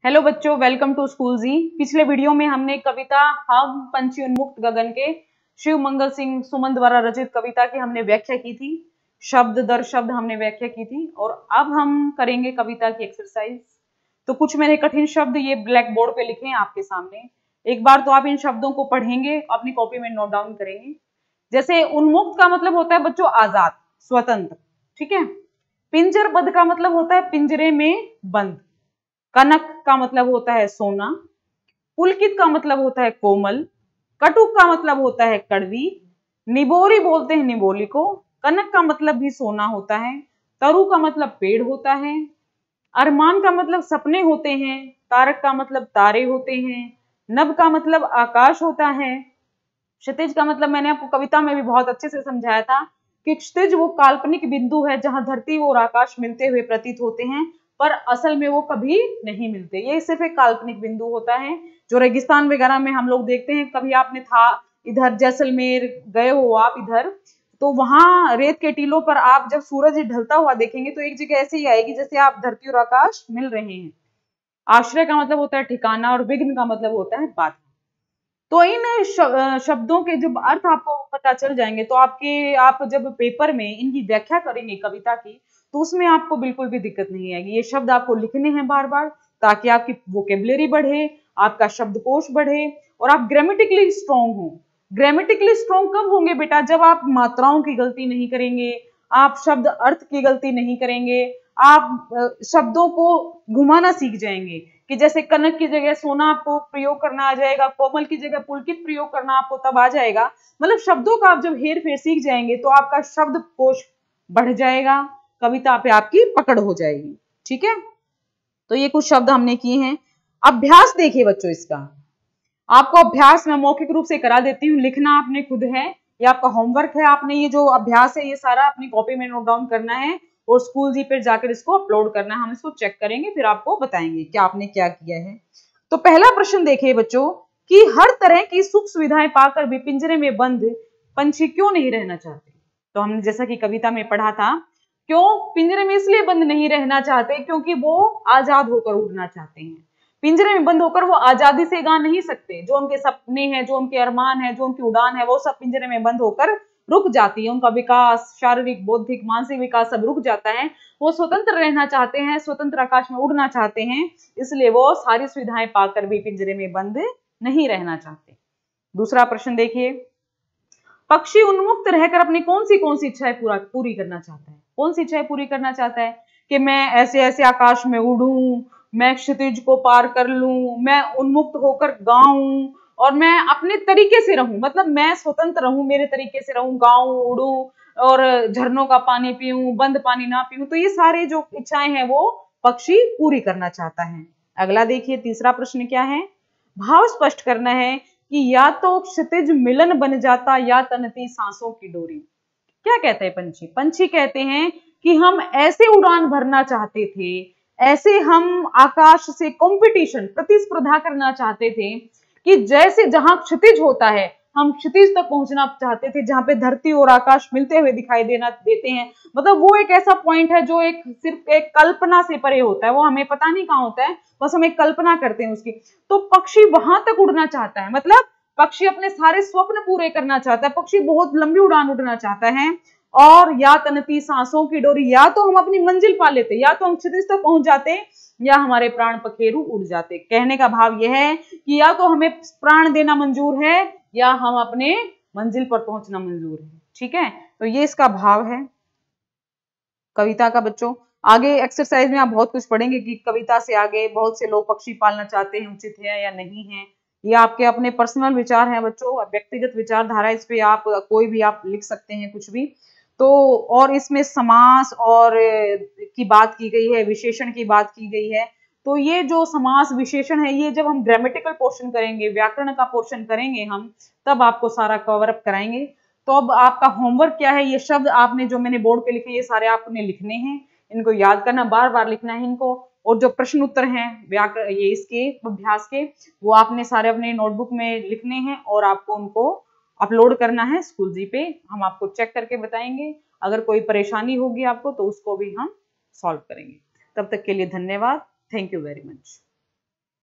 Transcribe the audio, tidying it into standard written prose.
Hello बच्चों, welcome to school जी। पिछले video में हमने कविता हम पंछी उन्मुक्त गगन के शिव मंगल सिंह सुमन द्वारा रचित कविता की हमने व्याख्या की थी। शब्द दर शब्द हमने व्याख्या की थी और अब हम करेंगे कविता की एक्सरसाइज। तो कुछ मैंने कठिन शब्द ये ब्लैक बोर्ड पे लिखे हैं आपके सामने। एक बार तो आप इन शब्दों को पढ़ेंगे, अपनी कॉपी में नोट डाउन करेंगे। जैसे उन्मुक्त का मतलब होता है बच्चों आजाद, स्वतंत्र, ठीक है। पिंजरबद्ध का मतलब होता है पिंजरे में बंद। कनक का मतलब होता है सोना। पुलकित का मतलब होता है कोमल। कटुक का मतलब होता है कड़वी। निबोरी बोलते हैं निबोली को। कनक का मतलब भी सोना होता है। तरु का मतलब पेड़ होता है। अरमान का मतलब सपने होते हैं। तारक का मतलब तारे होते हैं। नभ का मतलब आकाश होता है। क्षितिज का मतलब मैंने आपको कविता में भी बहुत अच्छे से समझाया था कि क्षितिज वो काल्पनिक बिंदु है जहां धरती और आकाश मिलते हुए प्रतीत होते हैं, पर असल में वो कभी नहीं मिलते। ये सिर्फ एक काल्पनिक बिंदु होता है जो रेगिस्तान वगैरह में हम लोग देखते हैं। कभी आपने था इधर जैसलमेर गए हो आप इधर, तो वहां रेत के टीलों पर आप जब सूरज ढलता हुआ देखेंगे तो एक जगह ऐसे ही आएगी जैसे आप धरती और आकाश मिल रहे हैं। आश्रय का मतलब होता है ठिकाना और विघ्न का मतलब होता है बाधा। तो इन शब्दों के जब अर्थ आपको पता चल जाएंगे तो आप जब पेपर में इनकी व्याख्या करेंगे कविता की, तो उसमें आपको बिल्कुल भी दिक्कत नहीं आएगी। ये शब्द आपको लिखने हैं बार बार, ताकि आपकी वोकेबुलरी बढ़े, आपका शब्दकोश बढ़े और आप ग्रामेटिकली स्ट्रांग हो। ग्रामेटिकली स्ट्रांग कब होंगे बेटा? जब आप मात्राओं की गलती नहीं करेंगे, आप शब्द अर्थ की गलती नहीं करेंगे, आप शब्दों को घुमाना सीख जाएंगे कि जैसे कनक की जगह सोना आपको प्रयोग करना आ जाएगा, कोमल की जगह पुलकित प्रयोग करना आपको तब आ जाएगा। मतलब शब्दों का आप जब हेर फेर सीख जाएंगे तो आपका शब्दकोश बढ़ जाएगा, कविता पे आपकी पकड़ हो जाएगी, ठीक है। तो ये कुछ शब्द हमने किए हैं। अभ्यास देखिए बच्चों, इसका आपको अभ्यास मैं मौखिक रूप से करा देती हूँ, लिखना आपने खुद है, ये आपका होमवर्क है। आपने ये जो अभ्यास है ये सारा अपनी कॉपी में नोट डाउन करना है और स्कूल जी पे जाकर इसको अपलोड करना है। हम इसको चेक करेंगे, फिर आपको बताएंगे कि आपने क्या किया है। तो पहला प्रश्न देखिए बच्चों कि हर तरह की सुख सुविधाएं पाकर भी पिंजरे में बंद पंछी क्यों नहीं रहना चाहते? तो हमने जैसा कि कविता में पढ़ा था, क्यों पिंजरे में इसलिए बंद नहीं रहना चाहते क्योंकि वो आजाद होकर उड़ना चाहते हैं। पिंजरे में बंद होकर वो आजादी से गा नहीं सकते। जो उनके सपने हैं, जो उनके अरमान है, जो उनकी उड़ान है, वो सब पिंजरे में बंद होकर रुक जाती है। उनका विकास, शारीरिक, बौद्धिक, मानसिक विकास सब रुक जाता है। वो स्वतंत्र रहना चाहते हैं, स्वतंत्र आकाश में उड़ना चाहते हैं, इसलिए वो सारी सुविधाएं पाकर भी पिंजरे में बंद नहीं रहना चाहते। दूसरा प्रश्न देखिए, पक्षी उन्मुक्त रहकर अपनी कौन सी इच्छाएं पूरी करना चाहता है? कौन सी इच्छाएं पूरी करना चाहता है? कि मैं ऐसे ऐसे आकाश में उड़ूं, मैं क्षितिज को पार कर लूं, मैं उन्मुक्त होकर गाऊं और मैं अपने तरीके से रहूं। मतलब मैं स्वतंत्र रहूं, मेरे तरीके से रहूं, गाऊं, उड़ूं और झरनों का पानी पीऊं, बंद पानी ना पीऊं। तो ये सारे जो इच्छाएं हैं वो पक्षी पूरी करना चाहता है। अगला देखिए, तीसरा प्रश्न क्या है? भाव स्पष्ट करना है कि या तो क्षितिज मिलन बन जाता या तनती सांसों की डोरी। क्या कहते हैं पंछी? पंछी कहते हैं कि हम ऐसे उड़ान भरना चाहते थे, ऐसे हम आकाश से कंपटीशन, प्रतिस्पर्धा करना चाहते थे कि जैसे जहां क्षितिज होता है हम क्षितिज तक पहुंचना चाहते थे, जहां पे धरती और आकाश मिलते हुए दिखाई देते हैं। मतलब वो एक ऐसा पॉइंट है जो एक सिर्फ एक कल्पना से परे होता है, वो हमें पता नहीं कहाँ होता है, बस हम एक कल्पना करते हैं उसकी। तो पक्षी वहां तक उड़ना चाहता है, मतलब पक्षी अपने सारे स्वप्न पूरे करना चाहता है, पक्षी बहुत लंबी उड़ान उड़ना चाहता है। और या तनती सांसों की डोरी, या तो हम अपनी मंजिल पा लेते, या तो हम क्षितिज तक पहुंच जाते, या हमारे प्राण पखेरु उड़ जाते। कहने का भाव यह है कि या तो हमें प्राण देना मंजूर है या हम अपने मंजिल पर पहुंचना मंजूर है, ठीक है। तो ये इसका भाव है कविता का। बच्चों आगे एक्सरसाइज में आप बहुत कुछ पढ़ेंगे कि कविता से आगे बहुत से लोग पक्षी पालना चाहते हैं, उचित है या नहीं है। ये आपके अपने पर्सनल विचार हैं बच्चों, व्यक्तिगत विचारधारा, इस पे आप कोई भी आप लिख सकते हैं कुछ भी। तो और इसमें समास और की बात की गई है, विशेषण की बात की गई है। तो ये जो समास विशेषण है ये जब हम ग्रामेटिकल पोर्शन करेंगे, व्याकरण का पोर्शन करेंगे हम, तब आपको सारा कवर अप कराएंगे। तो अब आपका होमवर्क क्या है? ये शब्द आपने जो मैंने बोर्ड पे लिखे ये सारे आपने लिखने हैं, इनको याद करना, बार बार लिखना है इनको। और जो प्रश्न उत्तर हैं व्याकरण ये इसके अभ्यास के, वो आपने सारे अपने नोटबुक में लिखने हैं और आपको उनको अपलोड करना है स्कूल जी पे। हम आपको चेक करके बताएंगे, अगर कोई परेशानी होगी आपको तो उसको भी हम सॉल्व करेंगे। तब तक के लिए धन्यवाद। Thank you very much.